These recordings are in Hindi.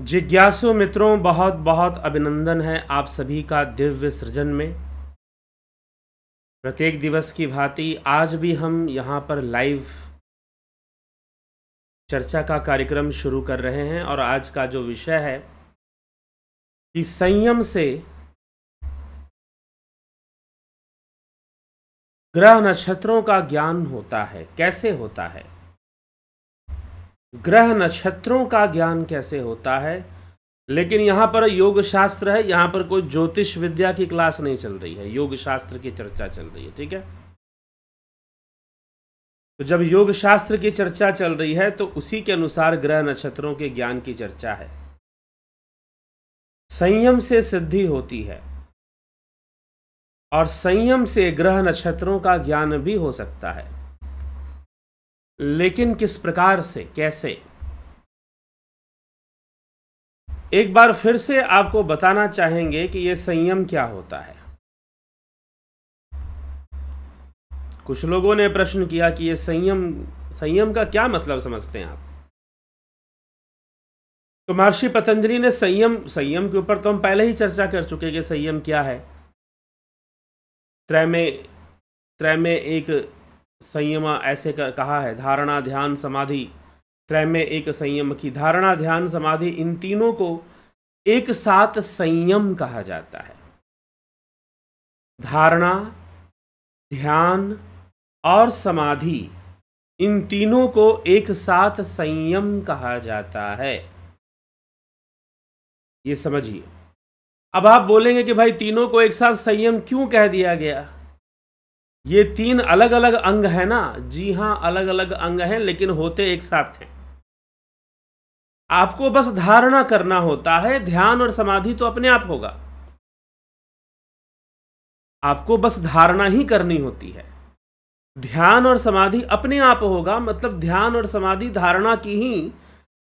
जिज्ञासु मित्रों, बहुत बहुत अभिनंदन है आप सभी का दिव्य सृजन में। प्रत्येक दिवस की भांति आज भी हम यहाँ पर लाइव चर्चा का कार्यक्रम शुरू कर रहे हैं और आज का जो विषय है कि संयम से ग्रह नक्षत्रों का ज्ञान होता है। कैसे होता है ग्रह नक्षत्रों का ज्ञान, कैसे होता है। लेकिन यहाँ पर योग शास्त्र है, यहाँ पर कोई ज्योतिष विद्या की क्लास नहीं चल रही है, योग शास्त्र की चर्चा चल रही है। ठीक है, तो जब योग शास्त्र की चर्चा चल रही है तो उसी के अनुसार ग्रह नक्षत्रों के ज्ञान की चर्चा है। संयम से सिद्धि होती है और संयम से ग्रह नक्षत्रों का ज्ञान भी हो सकता है, लेकिन किस प्रकार से, कैसे। एक बार फिर से आपको बताना चाहेंगे कि यह संयम क्या होता है। कुछ लोगों ने प्रश्न किया कि यह संयम का क्या मतलब समझते हैं आप। तो महर्षि पतंजलि ने संयम के ऊपर तो हम पहले ही चर्चा कर चुके कि संयम क्या है। त्रय में एक संयम ऐसे कहा है, धारणा ध्यान समाधि। त्रय में एक संयम की धारणा ध्यान समाधि, इन तीनों को एक साथ संयम कहा जाता है। धारणा, ध्यान और समाधि, इन तीनों को एक साथ संयम कहा जाता है। ये समझिए। अब आप बोलेंगे कि भाई तीनों को एक साथ संयम क्यों कह दिया गया, ये तीन अलग अलग अंग है ना। जी हां, अलग अलग अंग हैं लेकिन होते एक साथ हैं। आपको बस धारणा करना होता है, ध्यान और समाधि तो अपने आप होगा। आपको बस धारणा ही करनी होती है, ध्यान और समाधि अपने आप होगा। मतलब ध्यान और समाधि धारणा की ही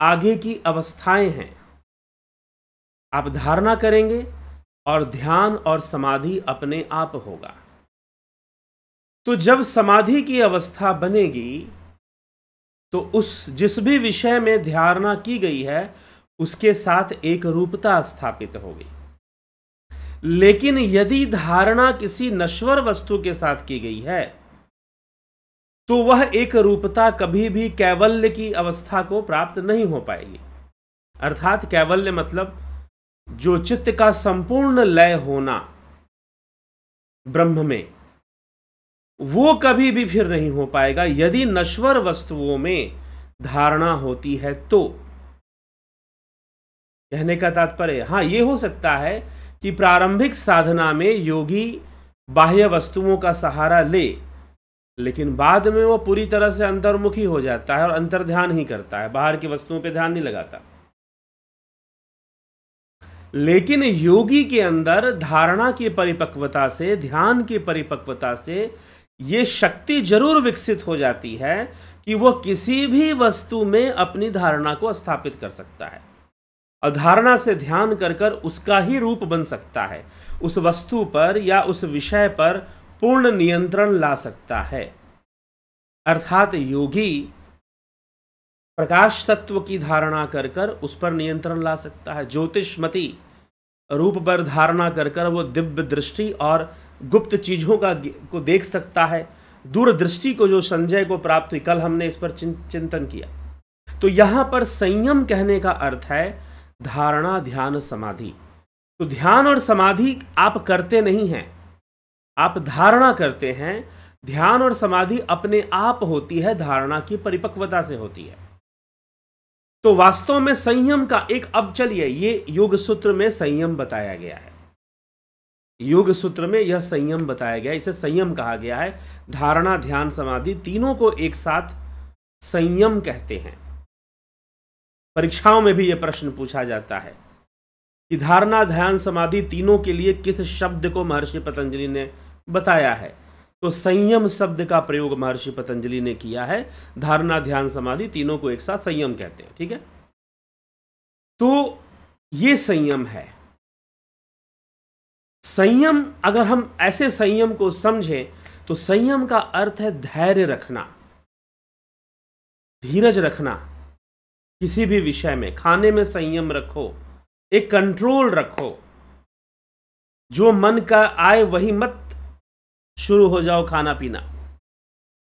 आगे की अवस्थाएं हैं। आप धारणा करेंगे और ध्यान और समाधि अपने आप होगा। तो जब समाधि की अवस्था बनेगी तो उस जिस भी विषय में धारणा की गई है उसके साथ एक रूपता स्थापित होगी। लेकिन यदि धारणा किसी नश्वर वस्तु के साथ की गई है तो वह एक रूपता कभी भी कैवल्य की अवस्था को प्राप्त नहीं हो पाएगी। अर्थात कैवल्य मतलब जो चित्त का संपूर्ण लय होना ब्रह्म में, वो कभी भी फिर नहीं हो पाएगा यदि नश्वर वस्तुओं में धारणा होती है। तो कहने का तात्पर्य, हां, ये हो सकता है कि प्रारंभिक साधना में योगी बाह्य वस्तुओं का सहारा ले, लेकिन बाद में वो पूरी तरह से अंतर्मुखी हो जाता है और अंतर्ध्यान ही करता है, बाहर की वस्तुओं पे ध्यान नहीं लगाता। लेकिन योगी के अंदर धारणा की परिपक्वता से, ध्यान की परिपक्वता से ये शक्ति जरूर विकसित हो जाती है कि वह किसी भी वस्तु में अपनी धारणा को स्थापित कर सकता है और धारणा से ध्यान कर कर उसका ही रूप बन सकता है, उस वस्तु पर या उस विषय पर पूर्ण नियंत्रण ला सकता है। अर्थात योगी प्रकाश तत्व की धारणा कर कर उस पर नियंत्रण ला सकता है। ज्योतिषमती रूप पर धारणा कर कर वो दिव्य दृष्टि और गुप्त चीजों को देख सकता है। दूरदृष्टि को जो संजय को प्राप्त हुई, कल हमने इस पर चिंतन किया। तो यहां पर संयम कहने का अर्थ है धारणा ध्यान समाधि। तो ध्यान और समाधि आप करते नहीं हैं, आप धारणा करते हैं। ध्यान और समाधि अपने आप होती है, धारणा की परिपक्वता से होती है। तो वास्तव में संयम का एक, अब चलिए, ये योग सूत्र में संयम बताया गया है। योग सूत्र में यह संयम बताया गया, इसे संयम कहा गया है। धारणा ध्यान समाधि तीनों को एक साथ संयम कहते हैं। परीक्षाओं में भी यह प्रश्न पूछा जाता है कि धारणा ध्यान समाधि तीनों के लिए किस शब्द को महर्षि पतंजलि ने बताया है। तो संयम शब्द का प्रयोग महर्षि पतंजलि ने किया है। धारणा ध्यान समाधि तीनों को एक साथ संयम कहते हैं। ठीक है, तो ये संयम है। संयम, अगर हम ऐसे संयम को समझें तो संयम का अर्थ है धैर्य रखना, धीरज रखना, किसी भी विषय में, खाने में संयम रखो, एक कंट्रोल रखो, जो मन का आए वही मत शुरू हो जाओ खाना पीना।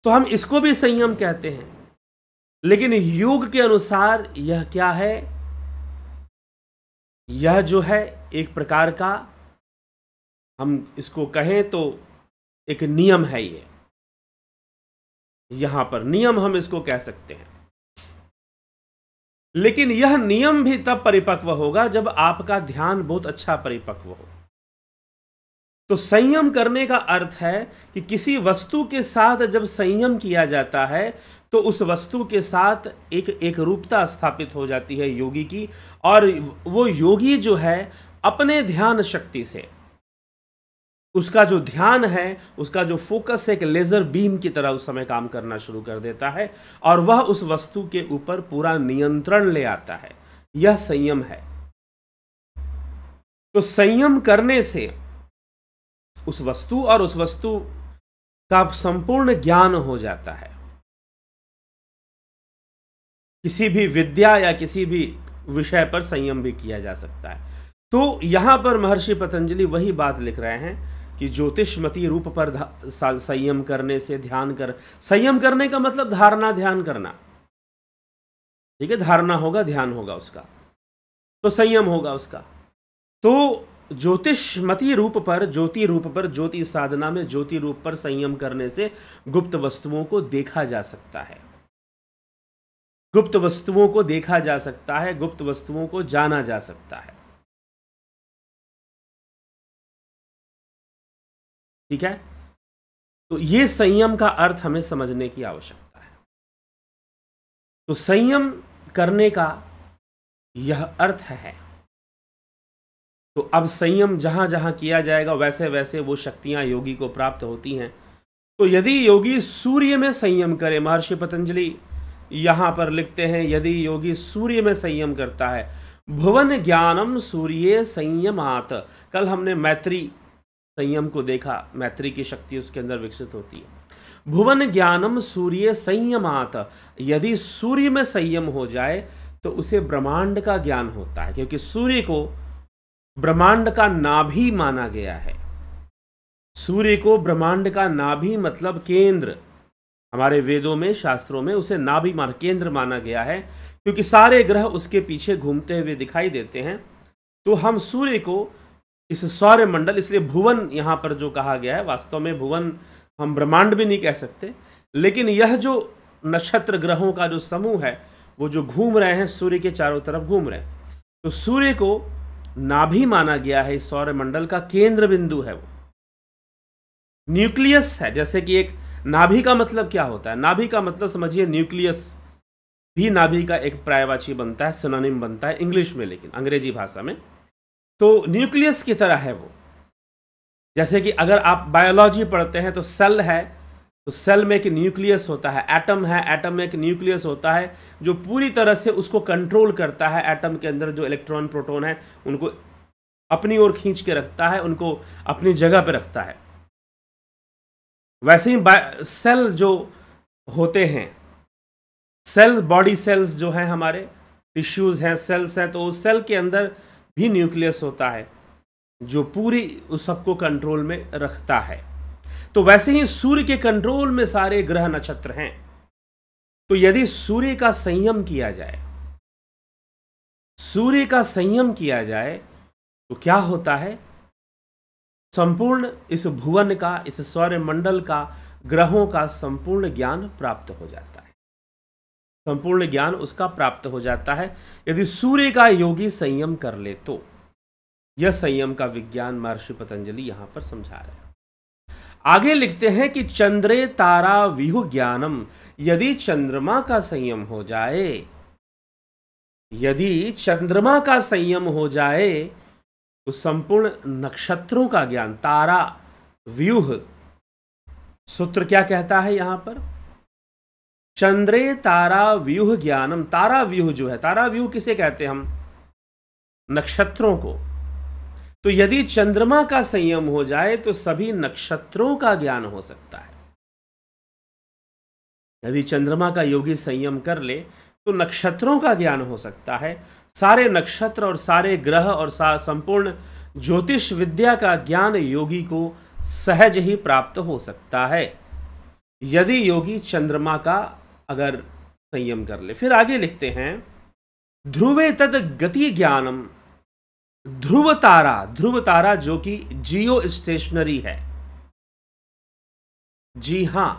तो हम इसको भी संयम कहते हैं। लेकिन योग के अनुसार यह क्या है? यह जो है एक प्रकार का, हम इसको कहें तो एक नियम है। ये यहां पर नियम हम इसको कह सकते हैं। लेकिन यह नियम भी तब परिपक्व होगा जब आपका ध्यान बहुत अच्छा परिपक्व हो। तो संयम करने का अर्थ है कि किसी वस्तु के साथ जब संयम किया जाता है तो उस वस्तु के साथ एक रूपता स्थापित हो जाती है योगी की, और वो योगी जो है अपने ध्यान शक्ति से, उसका जो ध्यान है, उसका जो फोकस है, एक लेजर बीम की तरह उस समय काम करना शुरू कर देता है और वह उस वस्तु के ऊपर पूरा नियंत्रण ले आता है। यह संयम है। तो संयम करने से उस वस्तु और उस वस्तु का संपूर्ण ज्ञान हो जाता है। किसी भी विद्या या किसी भी विषय पर संयम भी किया जा सकता है। तो यहां पर महर्षि पतंजलि वही बात लिख रहे हैं कि ज्योतिषमती रूप पर संयम करने से संयम करने का मतलब धारणा ध्यान करना। ठीक है, धारणा होगा, ध्यान होगा उसका, तो संयम होगा उसका। तो ज्योतिषमती रूप पर, ज्योति रूप पर, ज्योति साधना में ज्योति रूप पर संयम करने से गुप्त वस्तुओं को देखा जा सकता है, गुप्त वस्तुओं को देखा जा सकता है, गुप्त वस्तुओं को जाना जा सकता है। ठीक है, तो ये संयम का अर्थ हमें समझने की आवश्यकता है। तो संयम करने का यह अर्थ है। तो अब संयम जहां जहां किया जाएगा वैसे वैसे वो शक्तियां योगी को प्राप्त होती हैं। तो यदि योगी सूर्य में संयम करे, महर्षि पतंजलि यहां पर लिखते हैं, यदि योगी सूर्य में संयम करता है, भुवन ज्ञानम सूर्ये संयमात। कल हमने मैत्री संयम को देखा, मैत्री की शक्ति उसके अंदर विकसित होती है। भुवन ज्ञानम सूर्य संयमात, यदि सूर्य में संयम हो जाए तो उसे ब्रह्मांड का ज्ञान होता है, क्योंकि सूर्य को ब्रह्मांड का नाभि माना गया है। सूर्य को ब्रह्मांड का नाभि मतलब केंद्र, हमारे वेदों में, शास्त्रों में उसे नाभि केंद्र माना गया है, क्योंकि सारे ग्रह उसके पीछे घूमते हुए दिखाई देते हैं। तो हम सूर्य को इस सौर मंडल, इसलिए भुवन यहां पर जो कहा गया है, वास्तव में भुवन हम ब्रह्मांड भी नहीं कह सकते, लेकिन यह जो नक्षत्र ग्रहों का जो समूह है वो जो घूम रहे हैं सूर्य के चारों तरफ घूम रहे हैं, तो सूर्य को नाभि माना गया है, इस सौर मंडल का केंद्र बिंदु है, वो न्यूक्लियस है। जैसे कि एक नाभि का मतलब क्या होता है, नाभि का मतलब समझिए न्यूक्लियस भी नाभि का एक पर्यायवाची बनता है, सिनोनिम बनता है इंग्लिश में, लेकिन अंग्रेजी भाषा में तो न्यूक्लियस की तरह है वो। जैसे कि अगर आप बायोलॉजी पढ़ते हैं तो सेल है, तो सेल में एक न्यूक्लियस होता है, एटम है, एटम में एक न्यूक्लियस होता है जो पूरी तरह से उसको कंट्रोल करता है। एटम के अंदर जो इलेक्ट्रॉन प्रोटॉन है उनको अपनी ओर खींच के रखता है, उनको अपनी जगह पर रखता है। वैसे ही सेल जो होते हैं, सेल, बॉडी सेल्स जो हैं हमारे, टिश्यूज हैं, सेल्स हैं, तो उस सेल के अंदर भी न्यूक्लियस होता है जो पूरी उस सबको कंट्रोल में रखता है। तो वैसे ही सूर्य के कंट्रोल में सारे ग्रह नक्षत्र हैं। तो यदि सूर्य का संयम किया जाए, सूर्य का संयम किया जाए तो क्या होता है, संपूर्ण इस भुवन का, इस सौर मंडल का, ग्रहों का संपूर्ण ज्ञान प्राप्त हो जाता है, संपूर्ण ज्ञान उसका प्राप्त हो जाता है यदि सूर्य का योगी संयम कर ले तो। यह संयम का विज्ञान महर्षि पतंजलि यहां पर समझा रहे हैं। आगे लिखते हैं कि चंद्रे तारा व्यूह ज्ञानम, यदि चंद्रमा का संयम हो जाए, यदि चंद्रमा का संयम हो जाए तो संपूर्ण नक्षत्रों का ज्ञान, तारा व्यूह, सूत्र क्या कहता है यहां पर, चंद्रे तारा व्यूह ज्ञानम। तारा व्यूह जो है, तारा व्यूह किसे कहते हैं हम, नक्षत्रों को। तो यदि चंद्रमा का संयम हो जाए तो सभी नक्षत्रों का ज्ञान हो सकता है। यदि चंद्रमा का योगी संयम कर ले तो नक्षत्रों का ज्ञान हो सकता है। सारे नक्षत्र और सारे ग्रह और संपूर्ण ज्योतिष विद्या का ज्ञान योगी को सहज ही प्राप्त हो सकता है यदि योगी चंद्रमा का अगर संयम कर ले। फिर आगे लिखते हैं, ध्रुवे तद गति ज्ञानम, ध्रुव तारा जो कि जियो स्टेशनरी है। जी हां,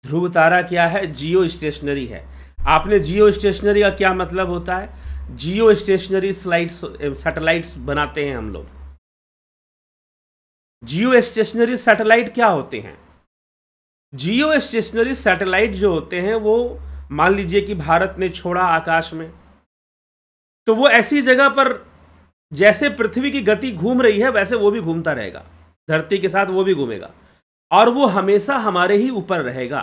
ध्रुव तारा क्या है? जियो स्टेशनरी है। आपने जियो स्टेशनरी का क्या मतलब होता है? जियो स्टेशनरी सैटेलाइट्स बनाते हैं हम लोग। जियो स्टेशनरी सैटेलाइट क्या होते हैं? जियो स्टेशनरी सैटेलाइट जो होते हैं वो मान लीजिए कि भारत ने छोड़ा आकाश में, तो वो ऐसी जगह पर जैसे पृथ्वी की गति घूम रही है वैसे वो भी घूमता रहेगा, धरती के साथ वो भी घूमेगा और वो हमेशा हमारे ही ऊपर रहेगा,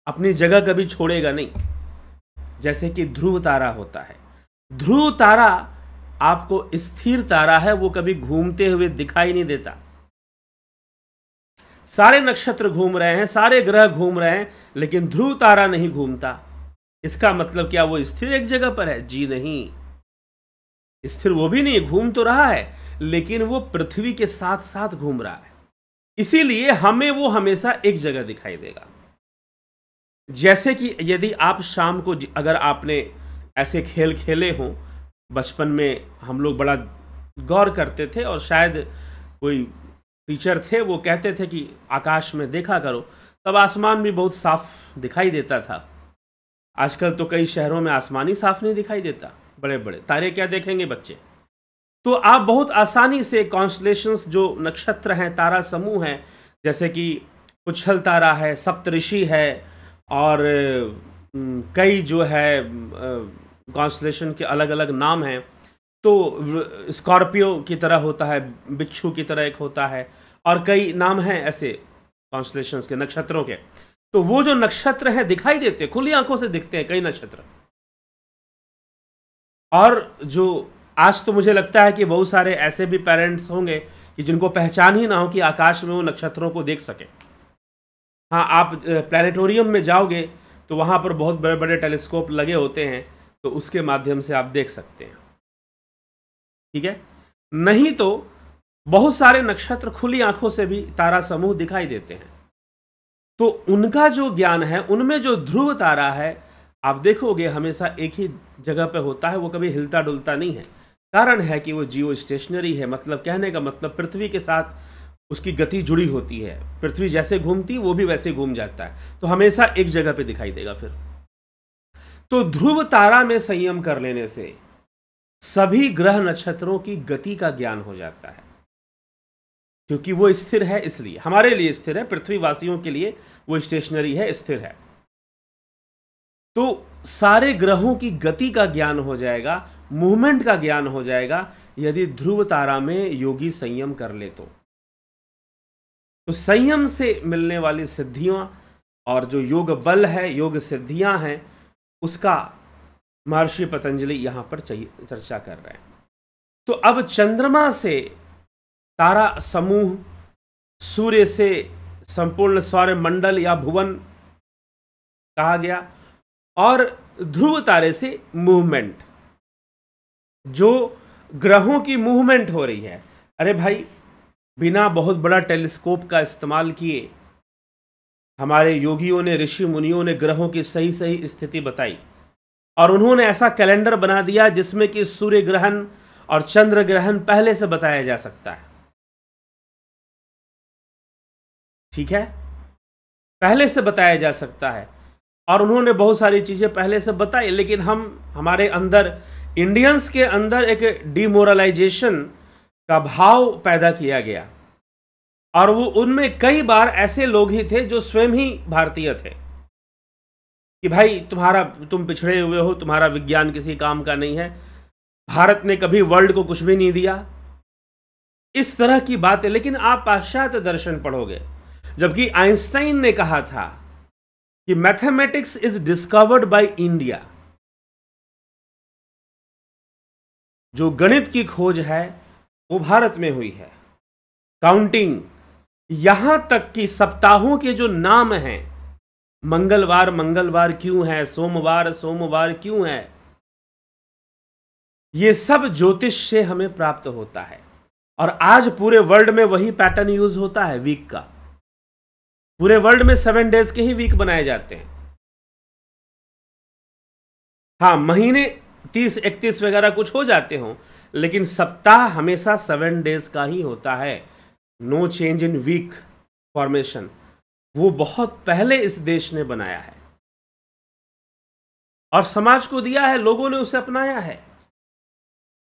अपनी जगह कभी छोड़ेगा नहीं, जैसे कि ध्रुव तारा होता है। ध्रुव तारा आपको स्थिर तारा है, वो कभी घूमते हुए दिखाई नहीं देता। सारे नक्षत्र घूम रहे हैं, सारे ग्रह घूम रहे हैं, लेकिन ध्रुव तारा नहीं घूमता। इसका मतलब क्या वो स्थिर एक जगह पर है? जी नहीं, स्थिर वो भी नहीं, घूम तो रहा है लेकिन वो पृथ्वी के साथ साथ घूम रहा है, इसीलिए हमें वो हमेशा एक जगह दिखाई देगा। जैसे कि यदि आप शाम को, अगर आपने ऐसे खेल खेले हों, बचपन में हम लोग बड़ा गौर करते थे और शायद कोई टीचर थे वो कहते थे कि आकाश में देखा करो, तब आसमान भी बहुत साफ दिखाई देता था। आजकल तो कई शहरों में आसमान ही साफ नहीं दिखाई देता, बड़े बड़े तारे क्या देखेंगे बच्चे। तो आप बहुत आसानी से कॉन्स्टलेशंस, जो नक्षत्र हैं, तारा समूह हैं, जैसे कि पुच्छल तारा है, सप्तऋषि है और कई जो है कॉन्स्टलेशन के अलग अलग नाम हैं। तो स्कॉर्पियो की तरह होता है, बिच्छू की तरह एक होता है, और कई नाम हैं ऐसे कॉन्स्टलेशंस के, नक्षत्रों के। तो वो जो नक्षत्र हैं दिखाई देते, खुली आंखों से दिखते हैं कई नक्षत्र। और जो आज तो मुझे लगता है कि बहुत सारे ऐसे भी पेरेंट्स होंगे कि जिनको पहचान ही ना हो कि आकाश में वो नक्षत्रों को देख सके। हाँ, आप प्लानिटोरियम में जाओगे तो वहाँ पर बहुत बड़े बड़े टेलीस्कोप लगे होते हैं, तो उसके माध्यम से आप देख सकते हैं, ठीक है। नहीं तो बहुत सारे नक्षत्र खुली आंखों से भी तारा समूह दिखाई देते हैं। तो उनका जो ज्ञान है, उनमें जो ध्रुव तारा है, आप देखोगे हमेशा एक ही जगह पे होता है, वो कभी हिलता डुलता नहीं है। कारण है कि वो जियो स्टेशनरी है, मतलब कहने का मतलब पृथ्वी के साथ उसकी गति जुड़ी होती है। पृथ्वी जैसे घूमती वो भी वैसे घूम जाता है, तो हमेशा एक जगह पे दिखाई देगा। फिर तो ध्रुव तारा में संयम कर लेने से सभी ग्रह नक्षत्रों की गति का ज्ञान हो जाता है, क्योंकि वो स्थिर है, इसलिए हमारे लिए स्थिर है, पृथ्वीवासियों के लिए वो स्टेशनरी है, स्थिर है। तो सारे ग्रहों की गति का ज्ञान हो जाएगा, मूवमेंट का ज्ञान हो जाएगा यदि ध्रुव तारा में योगी संयम कर ले तो संयम से मिलने वाली सिद्धियां और जो योग बल है, योग सिद्धियां हैं, उसका महर्षि पतंजलि यहां पर चर्चा कर रहे हैं। तो अब चंद्रमा से तारा समूह, सूर्य से संपूर्ण सौर मंडल या भुवन कहा गया, और ध्रुव तारे से मूवमेंट, जो ग्रहों की मूवमेंट हो रही है। अरे भाई, बिना बहुत बड़ा टेलीस्कोप का इस्तेमाल किए हमारे योगियों ने, ऋषि मुनियों ने ग्रहों की सही सही स्थिति बताई, और उन्होंने ऐसा कैलेंडर बना दिया जिसमें कि सूर्य ग्रहण और चंद्र ग्रहण पहले से बताया जा सकता है, ठीक है, पहले से बताया जा सकता है। और उन्होंने बहुत सारी चीजें पहले से बताई, लेकिन हमारे अंदर, इंडियंस के अंदर एक डिमोरलाइजेशन का भाव पैदा किया गया, और वो उनमें कई बार ऐसे लोग ही थे जो स्वयं ही भारतीय थे कि भाई तुम पिछड़े हुए हो, तुम्हारा विज्ञान किसी काम का नहीं है, भारत ने कभी वर्ल्ड को कुछ भी नहीं दिया, इस तरह की बातें। लेकिन आप पाश्चात्य दर्शन पढ़ोगे, जबकि आइंस्टाइन ने कहा था कि mathematics is discovered by India, जो गणित की खोज है वो भारत में हुई है। काउंटिंग, यहां तक कि सप्ताहों के जो नाम हैं मंगलवार मंगलवार क्यों है, सोमवार सोमवार क्यों है, ये सब ज्योतिष से हमें प्राप्त होता है। और आज पूरे वर्ल्ड में वही पैटर्न यूज होता है वीक का। पूरे वर्ल्ड में 7 डेज के ही वीक बनाए जाते हैं। हाँ, महीने 30 31 वगैरह कुछ हो जाते हों, लेकिन सप्ताह हमेशा 7 डेज का ही होता है। No change in week formation, वो बहुत पहले इस देश ने बनाया है और समाज को दिया है, लोगों ने उसे अपनाया है।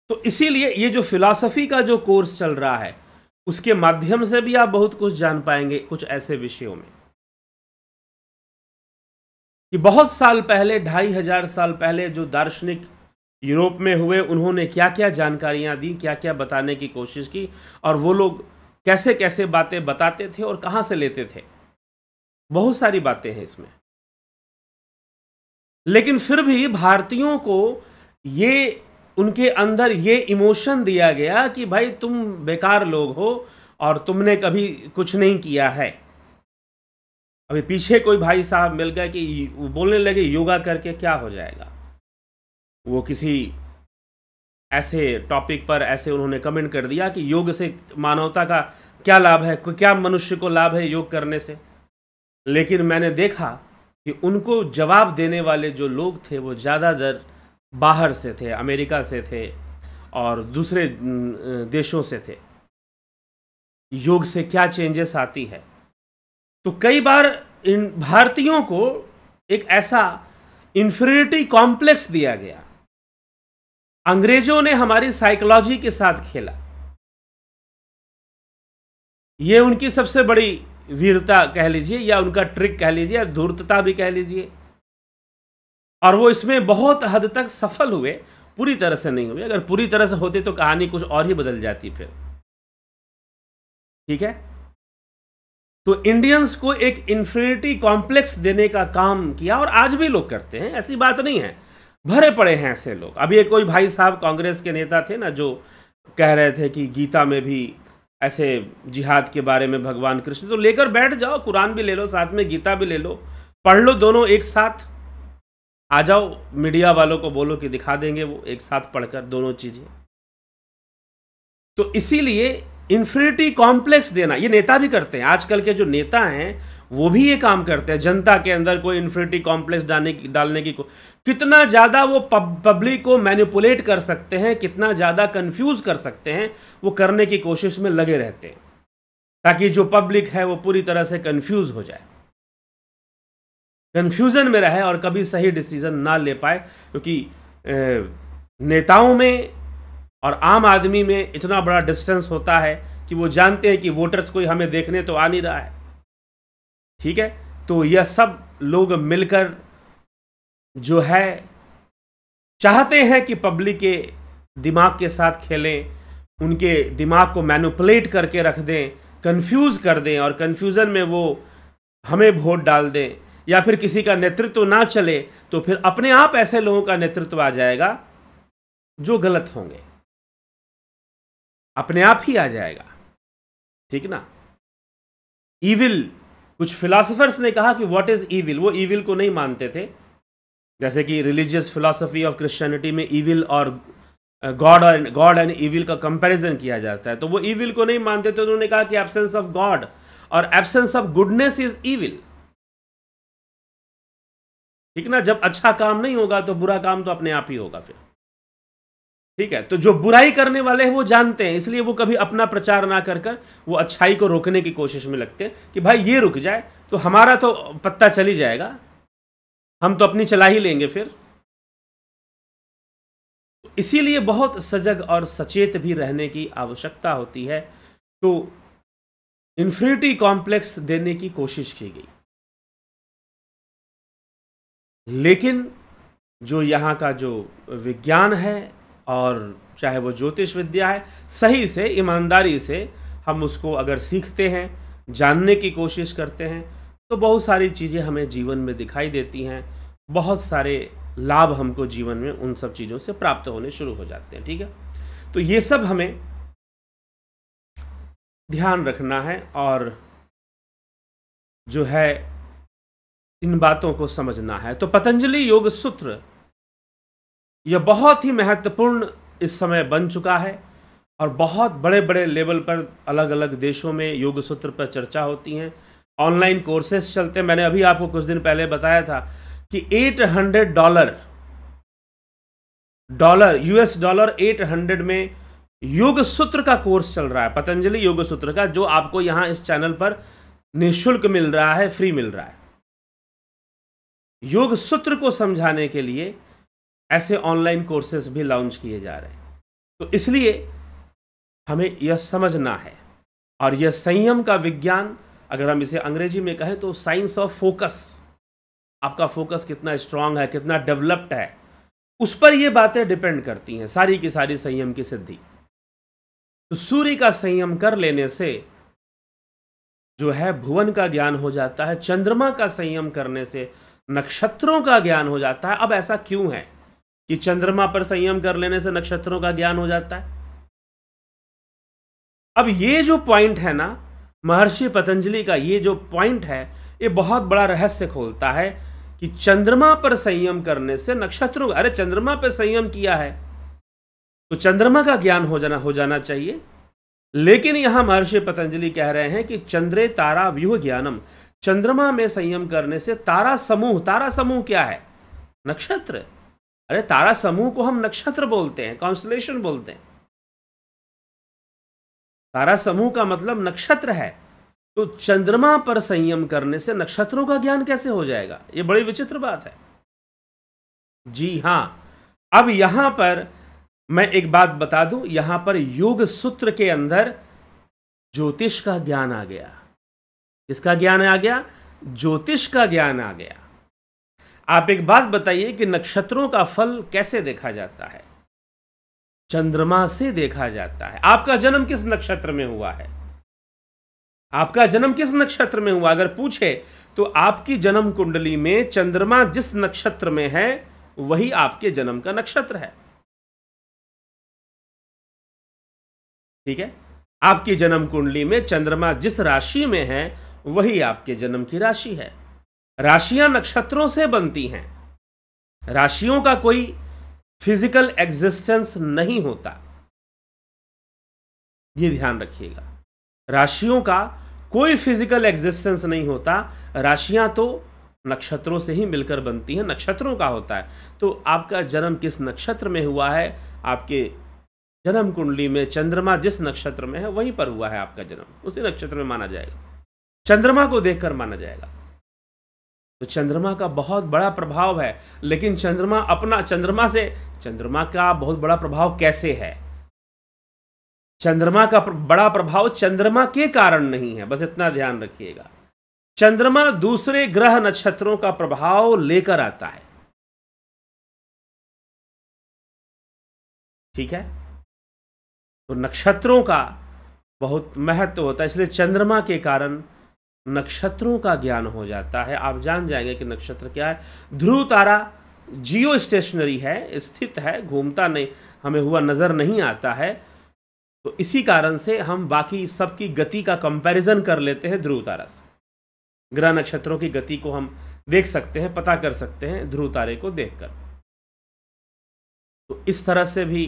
तो इसीलिए ये जो फिलॉसफी का जो कोर्स चल रहा है, उसके माध्यम से भी आप बहुत कुछ जान पाएंगे कुछ ऐसे विषयों में कि बहुत साल पहले, 2500 साल पहले जो दार्शनिक यूरोप में हुए, उन्होंने क्या क्या जानकारियां दी, क्या क्या बताने की कोशिश की, और वो लोग कैसे कैसे बातें बताते थे और कहां से लेते थे। बहुत सारी बातें हैं इसमें। लेकिन फिर भी भारतीयों को ये, उनके अंदर ये इमोशन दिया गया कि भाई तुम बेकार लोग हो और तुमने कभी कुछ नहीं किया है। अभी पीछे कोई भाई साहब मिल गए कि वो बोलने लगे योगा करके क्या हो जाएगा। वो किसी ऐसे टॉपिक पर ऐसे उन्होंने कमेंट कर दिया कि योग से मानवता का क्या लाभ है, क्या मनुष्य को लाभ है योग करने से। लेकिन मैंने देखा कि उनको जवाब देने वाले जो लोग थे वो ज़्यादातर बाहर से थे, अमेरिका से थे और दूसरे देशों से थे। योग से क्या चेंजेस आती है। तो कई बार इन भारतीयों को एक ऐसा इंफीरियरिटी कॉम्प्लेक्स दिया गया। अंग्रेजों ने हमारी साइकोलॉजी के साथ खेला। ये उनकी सबसे बड़ी वीरता कह लीजिए, या उनका ट्रिक कह लीजिए, या धूर्तता भी कह लीजिए। और वो इसमें बहुत हद तक सफल हुए, पूरी तरह से नहीं हुए। अगर पूरी तरह से होते तो कहानी कुछ और ही बदल जाती फिर। ठीक है, तो इंडियंस को एक इंफीरियरिटी कॉम्प्लेक्स देने का काम किया, और आज भी लोग करते हैं, ऐसी बात नहीं है, भरे पड़े हैं ऐसे लोग। अभी एक कोई भाई साहब कांग्रेस के नेता थे ना, जो कह रहे थे कि गीता में भी ऐसे जिहाद के बारे में भगवान कृष्ण, तो लेकर बैठ जाओ, कुरान भी ले लो, साथ में गीता भी ले लो, पढ़ लो, दोनों एक साथ आ जाओ। मीडिया वालों को बोलो कि दिखा देंगे वो एक साथ पढ़कर दोनों चीजें। तो इसीलिए इंफीरियरिटी कॉम्प्लेक्स देना ये नेता भी करते हैं। आजकल के जो नेता हैं वो भी ये काम करते हैं, जनता के अंदर कोई इंफीरियरिटी कॉम्प्लेक्स डालने की कितना ज़्यादा वो पब्लिक को मैनिपुलेट कर सकते हैं, कितना ज़्यादा कंफ्यूज कर सकते हैं, वो करने की कोशिश में लगे रहते हैं, ताकि जो पब्लिक है वो पूरी तरह से कंफ्यूज हो जाए, कंफ्यूजन में रहे और कभी सही डिसीजन ना ले पाए। क्योंकि नेताओं में और आम आदमी में इतना बड़ा डिस्टेंस होता है कि वो जानते हैं कि वोटर्स कोई हमें देखने तो आ नहीं रहा है। ठीक है, तो यह सब लोग मिलकर जो है चाहते हैं कि पब्लिक के दिमाग के साथ खेलें, उनके दिमाग को मैनिपुलेट करके रख दें, कंफ्यूज कर दें, और कंफ्यूजन में वो हमें वोट डाल दें, या फिर किसी का नेतृत्व ना चले तो फिर अपने आप ऐसे लोगों का नेतृत्व आ जाएगा जो गलत होंगे, अपने आप ही आ जाएगा। ठीक ना। ईविल, कुछ फिलोसोफर्स ने कहा कि व्हाट इज ईविल, वो ईविल को नहीं मानते थे। जैसे कि रिलीजियस फिलॉसफी ऑफ क्रिश्चियनिटी में ईविल और गॉड एंड ईविल का कंपैरिजन किया जाता है, तो वो ईविल को नहीं मानते थे। उन्होंने कहा कि एब्सेंस ऑफ गॉड और absence of goodness is evil. ठीक ना, जब अच्छा काम नहीं होगा तो बुरा काम तो अपने आप ही होगा फिर। ठीक है, तो जो बुराई करने वाले हैं वो जानते हैं, इसलिए वो कभी अपना प्रचार ना कर कर वो अच्छाई को रोकने की कोशिश में लगते हैं कि भाई ये रुक जाए तो हमारा तो पत्ता चली जाएगा, हम तो अपनी चला ही लेंगे फिर। इसीलिए बहुत सजग और सचेत भी रहने की आवश्यकता होती है। तो इंफीरियरिटी कॉम्प्लेक्स देने की कोशिश की गई, लेकिन जो यहाँ का जो विज्ञान है और चाहे वो ज्योतिष विद्या है, सही से ईमानदारी से हम उसको अगर सीखते हैं, जानने की कोशिश करते हैं, तो बहुत सारी चीज़ें हमें जीवन में दिखाई देती हैं, बहुत सारे लाभ हमको जीवन में उन सब चीज़ों से प्राप्त होने शुरू हो जाते हैं। ठीक है, तो ये सब हमें ध्यान रखना है। और जो है इन बातों को समझना है। तो पतंजलि योग सूत्र यह बहुत ही महत्वपूर्ण इस समय बन चुका है और बहुत बड़े बड़े लेवल पर अलग अलग देशों में योग सूत्र पर चर्चा होती हैं। ऑनलाइन कोर्सेस चलते हैं। मैंने अभी आपको कुछ दिन पहले बताया था कि $800 US डॉलर 800 में योग सूत्र का कोर्स चल रहा है, पतंजलि योग सूत्र का, जो आपको यहां इस चैनल पर निःशुल्क मिल रहा है, फ्री मिल रहा है। योग सूत्र को समझाने के लिए ऐसे ऑनलाइन कोर्सेस भी लॉन्च किए जा रहे हैं। तो इसलिए हमें यह समझना है, और यह संयम का विज्ञान, अगर हम इसे अंग्रेजी में कहें तो साइंस ऑफ फोकस, आपका फोकस कितना स्ट्रांग है, कितना डेवलप्ड है, उस पर यह बातें डिपेंड करती हैं, सारी की सारी संयम की सिद्धि। तो सूर्य का संयम कर लेने से जो है भुवन का ज्ञान हो जाता है, चंद्रमा का संयम करने से नक्षत्रों का ज्ञान हो जाता है। अब ऐसा क्यों है कि चंद्रमा पर संयम कर लेने से नक्षत्रों का ज्ञान हो जाता है? अब ये जो पॉइंट है ना, महर्षि पतंजलि का ये जो पॉइंट है, ये बहुत बड़ा रहस्य खोलता है कि चंद्रमा पर संयम करने से नक्षत्रों, अरे चंद्रमा पर संयम किया है तो चंद्रमा का ज्ञान हो जाना चाहिए। लेकिन यहां महर्षि पतंजलि कह रहे हैं कि चंद्रे तारा व्यूह ज्ञानम, चंद्रमा में संयम करने से तारा समूह क्या है? नक्षत्र। अरे तारा समूह को हम नक्षत्र बोलते हैं, कॉन्स्टलेशन बोलते हैं। तारा समूह का मतलब नक्षत्र है। तो चंद्रमा पर संयम करने से नक्षत्रों का ज्ञान कैसे हो जाएगा? यह बड़ी विचित्र बात है। जी हां, अब यहां पर मैं एक बात बता दूं, यहां पर योग सूत्र के अंदर ज्योतिष का ज्ञान आ गया। किसका ज्ञान आ गया? ज्योतिष का ज्ञान आ गया। आप एक बात बताइए कि नक्षत्रों का फल कैसे देखा जाता है? चंद्रमा से देखा जाता है। आपका जन्म किस नक्षत्र में हुआ है? आपका जन्म किस नक्षत्र में हुआ? अगर पूछे तो आपकी जन्म कुंडली में चंद्रमा जिस नक्षत्र में है वही आपके जन्म का नक्षत्र है। ठीक है, आपकी जन्म कुंडली में चंद्रमा जिस राशि में है वही आपके जन्म की राशि है। राशियां नक्षत्रों से बनती हैं। राशियों का कोई फिजिकल एग्जिस्टेंस नहीं होता, यह ध्यान रखिएगा। राशियों का कोई फिजिकल एग्जिस्टेंस नहीं होता। राशियां तो नक्षत्रों से ही मिलकर बनती हैं, नक्षत्रों का होता है। तो आपका जन्म किस नक्षत्र में हुआ है, आपके जन्म कुंडली में चंद्रमा जिस नक्षत्र में है वहीं पर हुआ है आपका जन्म, उसी नक्षत्र में माना जाएगा, चंद्रमा को देखकर माना जाएगा। तो चंद्रमा का बहुत बड़ा प्रभाव है। लेकिन चंद्रमा का बहुत बड़ा प्रभाव कैसे है? चंद्रमा का बड़ा प्रभाव चंद्रमा के कारण नहीं है, बस इतना ध्यान रखिएगा। चंद्रमा दूसरे ग्रह नक्षत्रों का प्रभाव लेकर आता है। ठीक है, तो नक्षत्रों का बहुत महत्व होता है, इसलिए चंद्रमा के कारण नक्षत्रों का ज्ञान हो जाता है। आप जान जाएंगे कि नक्षत्र क्या है। ध्रुव तारा जियो स्टेशनरी है, स्थित है, घूमता नहीं, हमें हुआ नजर नहीं आता है। तो इसी कारण से हम बाकी सबकी गति का कंपैरिजन कर लेते हैं ध्रुव तारा से। ग्रह नक्षत्रों की गति को हम देख सकते हैं, पता कर सकते हैं ध्रुव तारे को देखकर। तो इस तरह से भी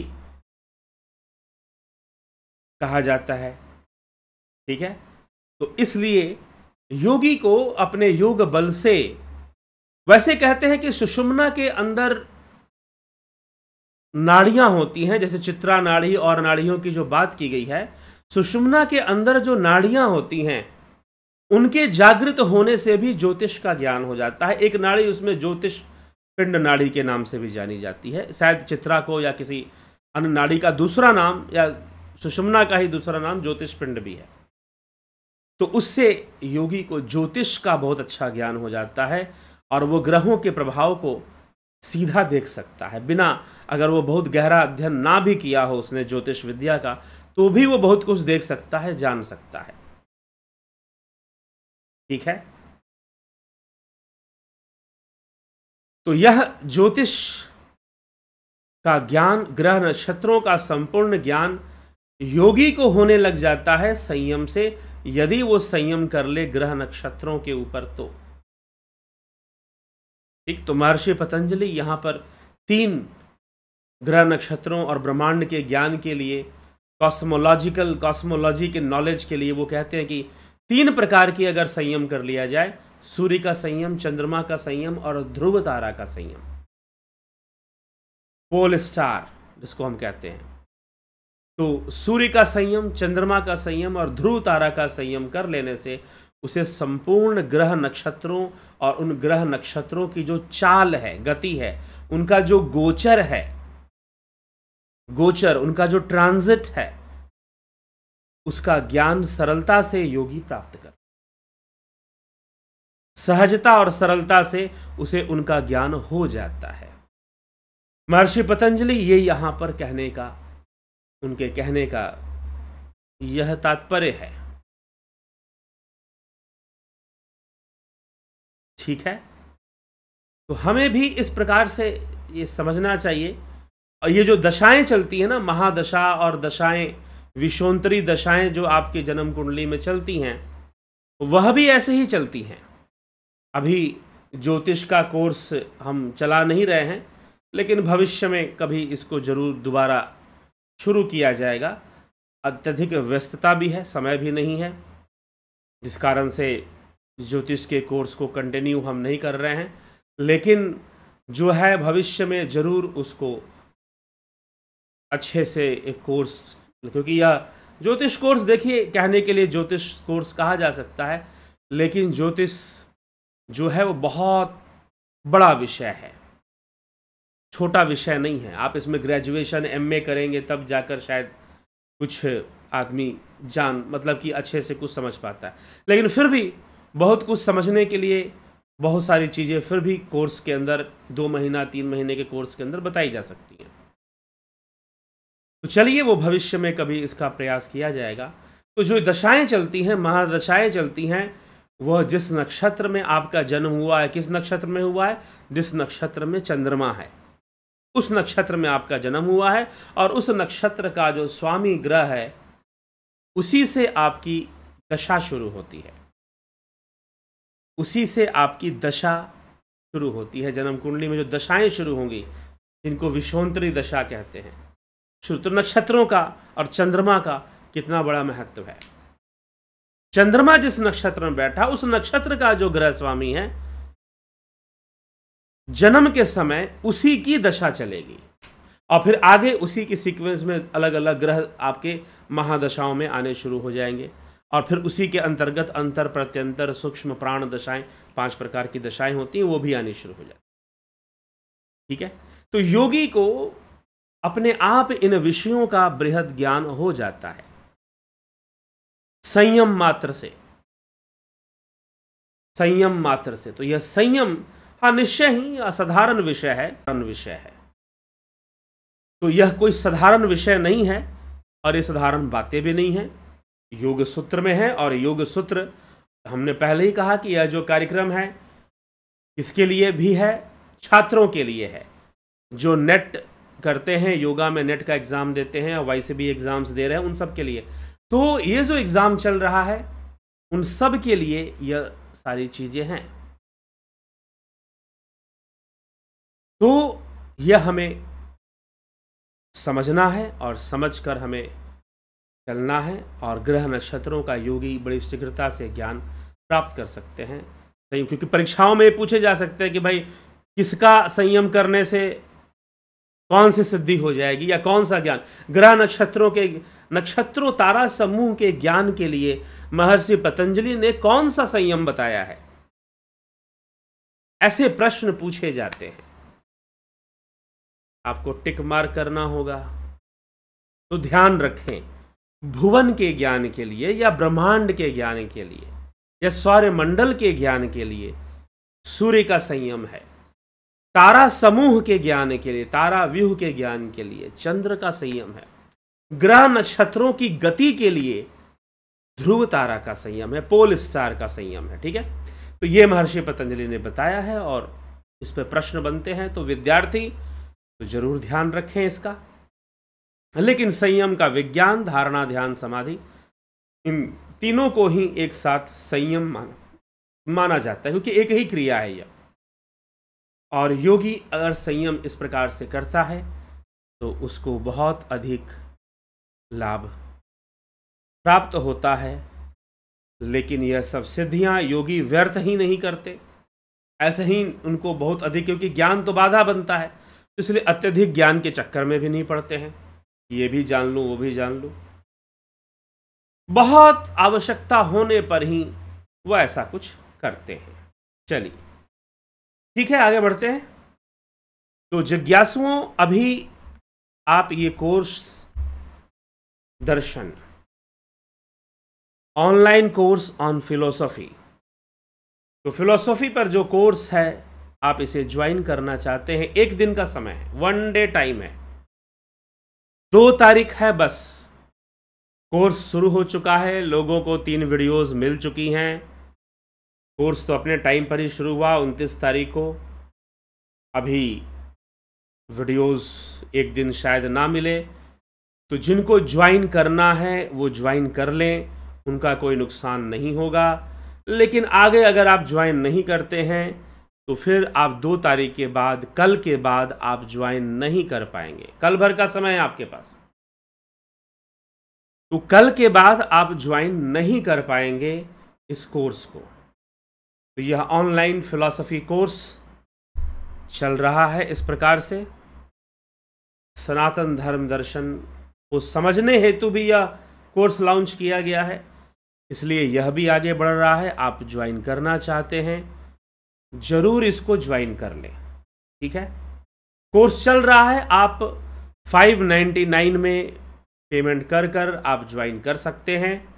कहा जाता है। ठीक है, तो इसलिए योगी को अपने योग बल से, वैसे कहते हैं कि सुषुम्ना के अंदर नाड़ियां होती हैं, जैसे चित्रा नाड़ी और नाड़ियों की जो बात की गई है, सुषुम्ना के अंदर जो नाड़ियां होती हैं उनके जागृत होने से भी ज्योतिष का ज्ञान हो जाता है। एक नाड़ी उसमें ज्योतिष पिंड नाड़ी के नाम से भी जानी जाती है। शायद चित्रा को या किसी अन्य नाड़ी का दूसरा नाम या सुषुम्ना का ही दूसरा नाम ज्योतिष पिंड भी है। तो उससे योगी को ज्योतिष का बहुत अच्छा ज्ञान हो जाता है और वो ग्रहों के प्रभाव को सीधा देख सकता है, बिना, अगर वो बहुत गहरा अध्ययन ना भी किया हो उसने ज्योतिष विद्या का, तो भी वो बहुत कुछ देख सकता है, जान सकता है। ठीक है, तो यह ज्योतिष का ज्ञान, ग्रह नक्षत्रों का संपूर्ण ज्ञान योगी को होने लग जाता है संयम से, यदि वो संयम कर ले ग्रह नक्षत्रों के ऊपर। तो ठीक, तो महर्षि पतंजलि यहाँ पर 3 ग्रह नक्षत्रों और ब्रह्मांड के ज्ञान के लिए, कॉस्मोलॉजी के नॉलेज के लिए वो कहते हैं कि 3 प्रकार की अगर संयम कर लिया जाए, सूर्य का संयम, चंद्रमा का संयम और ध्रुव तारा का संयम, पोल स्टार जिसको हम कहते हैं, तो सूर्य का संयम, चंद्रमा का संयम और ध्रुव तारा का संयम कर लेने से उसे संपूर्ण ग्रह नक्षत्रों और उन ग्रह नक्षत्रों की जो चाल है, गति है, उनका जो गोचर है, उनका जो ट्रांजिट है, उसका ज्ञान सरलता से योगी प्राप्त कर, सहजता और सरलता से उसे उनका ज्ञान हो जाता है। महर्षि पतंजलि ये यहां पर उनके कहने का यह तात्पर्य है। ठीक है, तो हमें भी इस प्रकार से ये समझना चाहिए। और ये जो दशाएं चलती हैं ना, महादशा और दशाएं, विषोंतरी दशाएं जो आपके जन्म कुंडली में चलती हैं, वह भी ऐसे ही चलती हैं। अभी ज्योतिष का कोर्स हम चला नहीं रहे हैं, लेकिन भविष्य में कभी इसको जरूर दोबारा शुरू किया जाएगा। अत्यधिक व्यस्तता भी है, समय भी नहीं है, जिस कारण से ज्योतिष के कोर्स को कंटिन्यू हम नहीं कर रहे हैं। लेकिन जो है भविष्य में ज़रूर उसको अच्छे से एक कोर्स, क्योंकि यह ज्योतिष कोर्स, देखिए कहने के लिए ज्योतिष कोर्स कहा जा सकता है, लेकिन ज्योतिष जो है वो बहुत बड़ा विषय है, छोटा विषय नहीं है। आप इसमें ग्रेजुएशन एमए करेंगे तब जाकर शायद कुछ आदमी मतलब कि अच्छे से कुछ समझ पाता है, लेकिन फिर भी बहुत कुछ समझने के लिए बहुत सारी चीज़ें फिर भी कोर्स के अंदर 2 महीना 3 महीने के कोर्स के अंदर बताई जा सकती हैं। तो चलिए वो भविष्य में कभी इसका प्रयास किया जाएगा। तो जो दशाएं चलती हैं, महादशाएं चलती हैं, वह जिस नक्षत्र में आपका जन्म हुआ है, किस नक्षत्र में हुआ है, जिस नक्षत्र में चंद्रमा है, उस नक्षत्र में आपका जन्म हुआ है, और उस नक्षत्र का जो स्वामी ग्रह है, उसी से आपकी दशा शुरू होती है, उसी से आपकी दशा शुरू होती है। जन्म कुंडली में जो दशाएं शुरू होंगी, जिनको विषोंतरी दशा कहते हैं, तो नक्षत्रों का और चंद्रमा का कितना बड़ा महत्व है। चंद्रमा जिस नक्षत्र में बैठा, उस नक्षत्र का जो ग्रह स्वामी है, जन्म के समय उसी की दशा चलेगी, और फिर आगे उसी की सीक्वेंस में अलग अलग ग्रह आपके महादशाओं में आने शुरू हो जाएंगे, और फिर उसी के अंतर्गत अंतर, प्रत्यंतर, सूक्ष्म, प्राण दशाएं, 5 प्रकार की दशाएं होती हैं, वो भी आनी शुरू हो जाती। ठीक है, तो योगी को अपने आप इन विषयों का बृहद ज्ञान हो जाता है, संयम मात्र से। तो यह संयम, हाँ, निश्चय ही असाधारण विषय है, तो यह कोई साधारण विषय नहीं है, और ये साधारण बातें भी नहीं है। योग सूत्र में है, और योग सूत्र हमने पहले ही कहा कि यह जो कार्यक्रम है इसके लिए भी है, छात्रों के लिए है, जो नेट करते हैं, योगा में नेट का एग्ज़ाम देते हैं, और वैसे भी एग्ज़ाम्स दे रहे हैं, उन सब के लिए। तो ये जो एग्ज़ाम चल रहा है, उन सब के लिए यह सारी चीज़ें हैं। तो यह हमें समझना है, और समझकर हमें चलना है, और ग्रह नक्षत्रों का योगी बड़ी शीघ्रता से ज्ञान प्राप्त कर सकते हैं। सही, क्योंकि परीक्षाओं में पूछे जा सकते हैं कि भाई किसका संयम करने से कौन सी सिद्धि हो जाएगी, या कौन सा ज्ञान। ग्रह नक्षत्रों तारा समूह के ज्ञान के लिए महर्षि पतंजलि ने कौन सा संयम बताया है, ऐसे प्रश्न पूछे जाते हैं। आपको टिक मार्क करना होगा। तो ध्यान रखें, भुवन के ज्ञान के लिए, या ब्रह्मांड के ज्ञान के लिए, या सौरमंडल के ज्ञान के लिए सूर्य का संयम है। तारा समूह के ज्ञान के लिए, तारा व्यूह के ज्ञान के लिए चंद्र का संयम है। ग्रह नक्षत्रों की गति के लिए ध्रुव तारा का संयम है, पोल स्टार का संयम है। ठीक है, तो ये महर्षि पतंजलि ने बताया है, और इस पर प्रश्न बनते हैं। तो विद्यार्थी तो जरूर ध्यान रखें इसका। लेकिन संयम का विज्ञान, धारणा, ध्यान, समाधि, इन तीनों को ही एक साथ संयम माना जाता है, क्योंकि एक ही क्रिया है यह। और योगी अगर संयम इस प्रकार से करता है तो उसको बहुत अधिक लाभ प्राप्त होता है। लेकिन यह सब सिद्धियां योगी व्यर्थ ही नहीं करते, ऐसे ही उनको बहुत अधिक, क्योंकि ज्ञान तो बाधा बनता है, इसलिए अत्यधिक ज्ञान के चक्कर में भी नहीं पड़ते हैं, ये भी जान लूं वो भी जान लूं। बहुत आवश्यकता होने पर ही वो ऐसा कुछ करते हैं। चलिए ठीक है, आगे बढ़ते हैं। तो जिज्ञासुओं, अभी आप ये course Darshan online course on philosophy, तो फिलोसॉफी पर जो कोर्स है आप इसे ज्वाइन करना चाहते हैं, 1 दिन का समय है, 1 डे टाइम है, 2 तारीख है बस। कोर्स शुरू हो चुका है, लोगों को 3 वीडियोस मिल चुकी हैं। कोर्स तो अपने टाइम पर ही शुरू हुआ 29 तारीख को। अभी वीडियोस 1 दिन शायद ना मिले, तो जिनको ज्वाइन करना है वो ज्वाइन कर लें, उनका कोई नुकसान नहीं होगा। लेकिन आगे अगर आप ज्वाइन नहीं करते हैं तो फिर आप 2 तारीख के बाद, कल के बाद आप ज्वाइन नहीं कर पाएंगे। कल भर का समय है आपके पास, तो कल के बाद आप ज्वाइन नहीं कर पाएंगे इस कोर्स को। तो यह ऑनलाइन फिलॉसफी कोर्स चल रहा है इस प्रकार से। सनातन धर्म दर्शन को समझने हेतु भी यह कोर्स लॉन्च किया गया है, इसलिए यह भी आगे बढ़ रहा है। आप ज्वाइन करना चाहते हैं जरूर इसको ज्वाइन कर लें, ठीक है। कोर्स चल रहा है, आप 599 में पेमेंट कर कर आप ज्वाइन कर सकते हैं,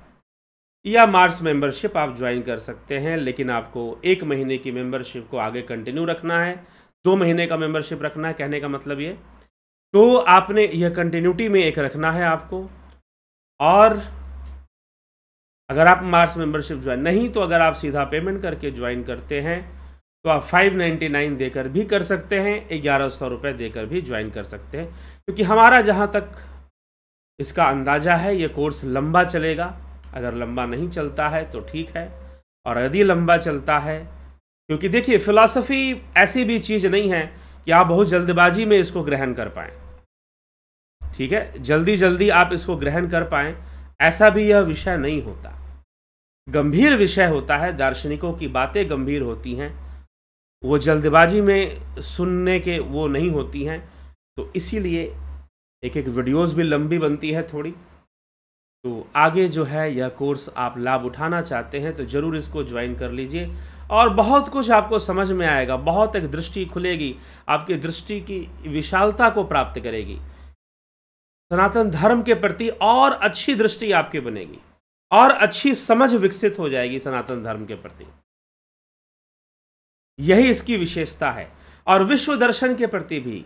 या मार्च मेंबरशिप आप ज्वाइन कर सकते हैं। लेकिन आपको 1 महीने की मेंबरशिप को आगे कंटिन्यू रखना है, 2 महीने का मेंबरशिप रखना है, कहने का मतलब ये, तो आपने यह कंटिन्यूटी में एक रखना है आपको। और अगर आप मार्च मेंबरशिप ज्वाइन नहीं, तो अगर आप सीधा पेमेंट करके ज्वाइन करते हैं तो आप 599 देकर भी कर सकते हैं, 1100 रुपये देकर भी ज्वाइन कर सकते हैं। क्योंकि हमारा जहाँ तक इसका अंदाज़ा है ये कोर्स लंबा चलेगा। अगर लंबा नहीं चलता है तो ठीक है, और यदि लंबा चलता है, क्योंकि देखिए फिलॉसफी ऐसी भी चीज़ नहीं है कि आप बहुत जल्दबाजी में इसको ग्रहण कर पाएँ, ठीक है। जल्दी जल्दी आप इसको ग्रहण कर पाएँ ऐसा भी यह विषय नहीं होता, गंभीर विषय होता है। दार्शनिकों की बातें गंभीर होती हैं, वो जल्दबाजी में सुनने के वो नहीं होती हैं। तो इसीलिए एक वीडियोस भी लंबी बनती है थोड़ी। तो आगे जो है यह कोर्स आप लाभ उठाना चाहते हैं तो ज़रूर इसको ज्वाइन कर लीजिए, और बहुत कुछ आपको समझ में आएगा, बहुत एक दृष्टि खुलेगी, आपकी दृष्टि की विशालता को प्राप्त करेगी, सनातन धर्म के प्रति और अच्छी दृष्टि आपकी बनेगी, और अच्छी समझ विकसित हो जाएगी सनातन धर्म के प्रति। यही इसकी विशेषता है। और विश्व दर्शन के प्रति भी,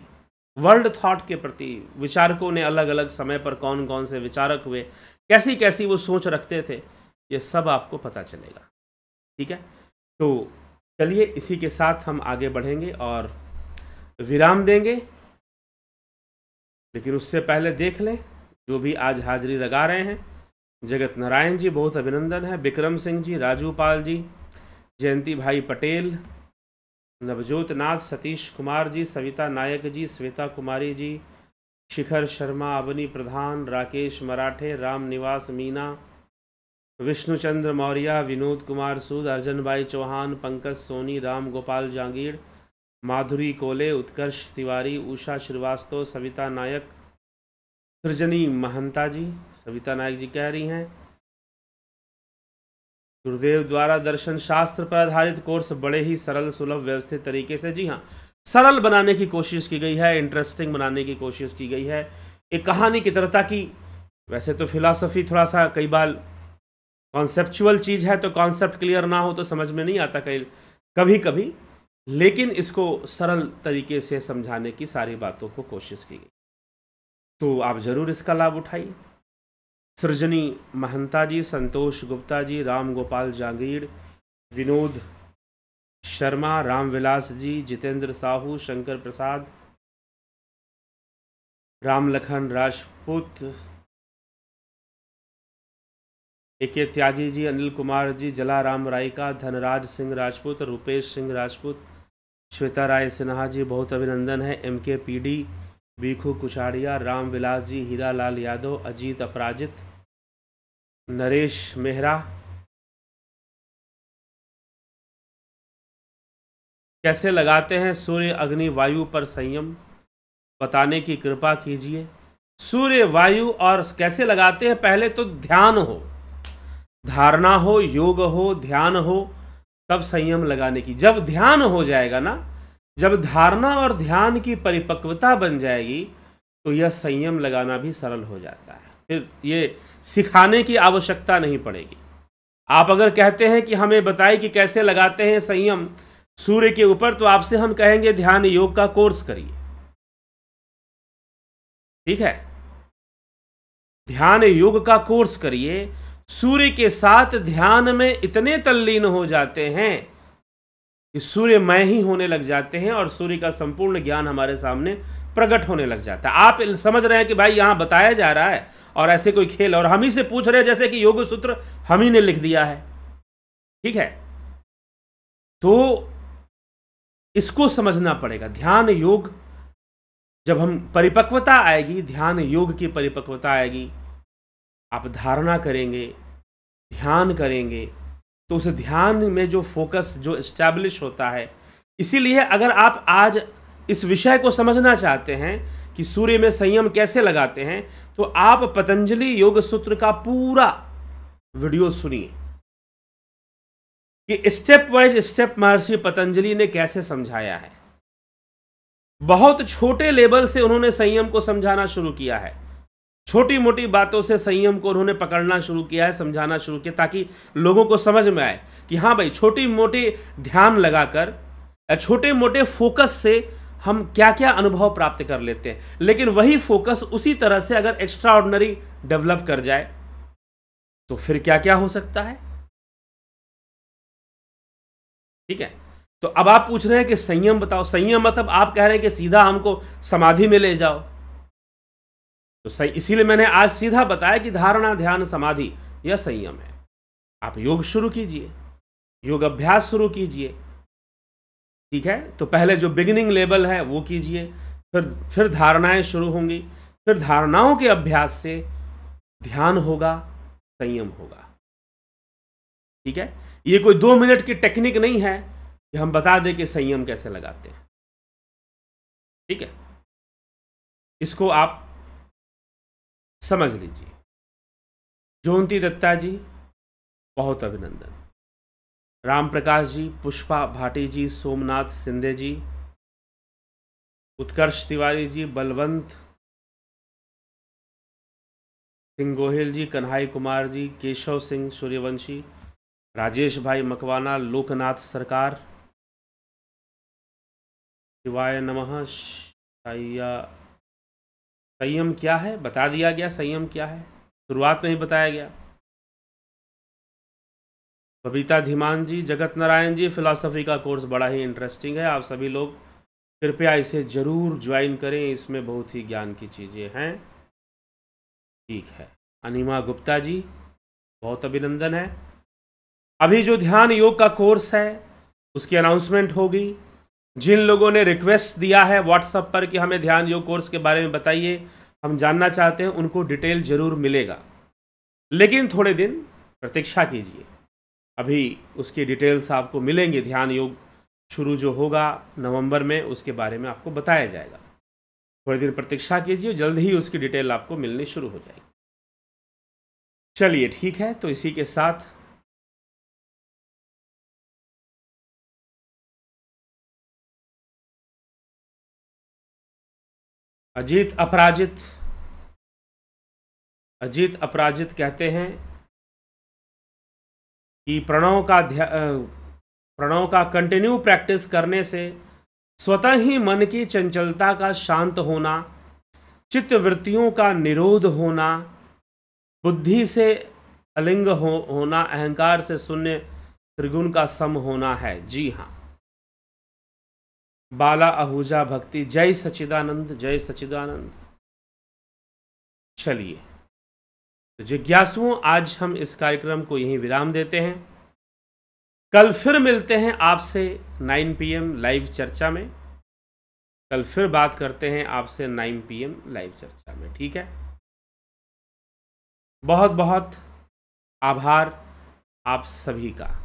वर्ल्ड थॉट के प्रति, विचारकों ने अलग अलग समय पर कौन कौन से विचारक हुए, कैसी कैसी वो सोच रखते थे, ये सब आपको पता चलेगा, ठीक है। तो चलिए इसी के साथ हम आगे बढ़ेंगे और विराम देंगे। लेकिन उससे पहले देख लें जो भी आज हाजिरी लगा रहे हैं। जगत नारायण जी बहुत अभिनंदन है, विक्रम सिंह जी, राजू पाल जी, जयंती भाई पटेल, नवजोत नाथ, सतीश कुमार जी, सविता नायक जी, श्वेता कुमारी जी, शिखर शर्मा, अवनी प्रधान, राकेश मराठे, राम निवास मीना, विष्णुचंद्र मौर्य, विनोद कुमार सूद, अर्जन भाई चौहान, पंकज सोनी, राम गोपाल जांगीर, माधुरी कोले, उत्कर्ष तिवारी, उषा श्रीवास्तव, सविता नायक, सृजनी महंता जी, सविता नायक जी कह रही हैं गुरुदेव द्वारा दर्शन शास्त्र पर आधारित कोर्स बड़े ही सरल, सुलभ, व्यवस्थित तरीके से, जी हाँ, सरल बनाने की कोशिश की गई है, इंटरेस्टिंग बनाने की कोशिश की गई है, एक कहानी की तरह, ताकि वैसे तो फिलॉसफी थोड़ा सा कई बार कॉन्सेप्चुअल चीज़ है, तो कॉन्सेप्ट क्लियर ना हो तो समझ में नहीं आता कभी कभी, लेकिन इसको सरल तरीके से समझाने की सारी बातों को कोशिश की गई। तो आप ज़रूर इसका लाभ उठाइए। सृजनी महंता जी, संतोष गुप्ता जी, राम गोपाल जांगीर, विनोद शर्मा, रामविलास जी, जितेंद्र साहू, शंकर प्रसाद, राम लखन राजपूत, एके त्यागी जी, अनिल कुमार जी, जलाराम रायका, धनराज सिंह राजपूत, रुपेश सिंह राजपूत, श्वेता राय सिन्हा जी बहुत अभिनंदन है। MK PD, बीखू कुचाड़िया, राम विलास जी, हीरा लाल यादव, अजीत अपराजित, नरेश मेहरा। कैसे लगाते हैं सूर्य अग्नि वायु पर संयम, बताने की कृपा कीजिए। सूर्य वायु और कैसे लगाते हैं? पहले तो ध्यान हो, धारणा हो, योग हो, ध्यान हो, तब संयम लगाने की। जब ध्यान हो जाएगा ना, जब धारणा और ध्यान की परिपक्वता बन जाएगी तो यह संयम लगाना भी सरल हो जाता है। फिर ये सिखाने की आवश्यकता नहीं पड़ेगी। आप अगर कहते हैं कि हमें बताइए कि कैसे लगाते हैं संयम सूर्य के ऊपर, तो आपसे हम कहेंगे ध्यान योग का कोर्स करिए। ठीक है, ध्यान योग का कोर्स करिए। सूर्य के साथ ध्यान में इतने तल्लीन हो जाते हैं कि सूर्यमय ही होने लग जाते हैं और सूर्य का संपूर्ण ज्ञान हमारे सामने प्रकट होने लग जाता है। आप समझ रहे हैं कि भाई यहां बताया जा रहा है और ऐसे कोई खेल, और हम ही से पूछ रहे हैं जैसे कि योग सूत्र हम ही ने लिख दिया है। ठीक है, तो इसको समझना पड़ेगा। ध्यान योग जब हम परिपक्वता आएगी, ध्यान योग की परिपक्वता आएगी, आप धारणा करेंगे, ध्यान करेंगे, तो उस ध्यान में जो फोकस जो एस्टैब्लिश होता है। इसीलिए अगर आप आज इस विषय को समझना चाहते हैं कि सूर्य में संयम कैसे लगाते हैं, तो आप पतंजलि योग सूत्र का पूरा वीडियो सुनिए कि स्टेप वाइज स्टेप महर्षि पतंजलि ने कैसे समझाया है। बहुत छोटे लेवल से उन्होंने संयम को समझाना शुरू किया है। छोटी मोटी बातों से संयम को उन्होंने पकड़ना शुरू किया है, समझाना शुरू किया, ताकि लोगों को समझ में आए कि हाँ भाई, छोटी मोटी ध्यान लगाकर, छोटे मोटे फोकस से हम क्या क्या अनुभव प्राप्त कर लेते हैं। लेकिन वही फोकस उसी तरह से अगर एक्स्ट्रा ऑर्डिनरी डेवलप कर जाए तो फिर क्या क्या हो सकता है। ठीक है, तो अब आप पूछ रहे हैं कि संयम बताओ। संयम मतलब आप कह रहे हैं कि सीधा हमको समाधि में ले जाओ, तो सही, इसीलिए मैंने आज सीधा बताया कि धारणा, ध्यान, समाधि यह संयम है। आप योग शुरू कीजिए, योग अभ्यास शुरू कीजिए। ठीक है, तो पहले जो बिगिनिंग लेवल है वो कीजिए, फिर धारणाएं शुरू होंगी, फिर धारणाओं के अभ्यास से ध्यान होगा, संयम होगा। ठीक है, ये कोई 2 मिनट की टेक्निक नहीं है कि हम बता दें कि संयम कैसे लगाते हैं। ठीक है, इसको आप समझ लीजिए। जयंती दत्ता जी बहुत अभिनंदन, राम प्रकाश जी, पुष्पा भाटी जी, सोमनाथ सिंधे जी, उत्कर्ष तिवारी जी, बलवंत सिंह गोहिल जी, कन्हाई कुमार जी, केशव सिंह सूर्यवंशी, राजेश भाई मकवाना, लोकनाथ सरकार, शिवाय नमः। संयम क्या है बता दिया गया। संयम क्या है शुरुआत में ही बताया गया। बबीता धीमान जी, जगत नारायण जी, फिलॉसफी का कोर्स बड़ा ही इंटरेस्टिंग है, आप सभी लोग कृपया इसे जरूर ज्वाइन करें, इसमें बहुत ही ज्ञान की चीज़ें हैं। ठीक है, अनिमा गुप्ता जी बहुत अभिनंदन है। अभी जो ध्यान योग का कोर्स है उसकी अनाउंसमेंट होगी। जिन लोगों ने रिक्वेस्ट दिया है व्हाट्सएप पर कि हमें ध्यान योग कोर्स के बारे में बताइए, हम जानना चाहते हैं, उनको डिटेल जरूर मिलेगा, लेकिन थोड़े दिन प्रतीक्षा कीजिए, अभी उसकी डिटेल्स आपको मिलेंगे। ध्यान योग शुरू जो होगा नवंबर में, उसके बारे में आपको बताया जाएगा। थोड़े दिन प्रतीक्षा कीजिए, जल्द ही उसकी डिटेल आपको मिलनी शुरू हो जाएगी। चलिए ठीक है, तो इसी के साथ अजीत अपराजित कहते हैं कि प्रणव का कंटिन्यू प्रैक्टिस करने से स्वतः ही मन की चंचलता का शांत होना, चित्त वृत्तियों का निरोध होना, बुद्धि से अलिंग होना, अहंकार से शून्य, त्रिगुण का सम होना है। जी हाँ, बाला आहूजा भक्ति। जय सच्चिदानंद, जय सच्चिदानंद। चलिए, तो जिज्ञासुओं, आज हम इस कार्यक्रम को यहीं विराम देते हैं। कल फिर मिलते हैं आपसे 9 PM लाइव चर्चा में। कल फिर बात करते हैं आपसे 9 PM लाइव चर्चा में, ठीक है। बहुत बहुत आभार आप सभी का।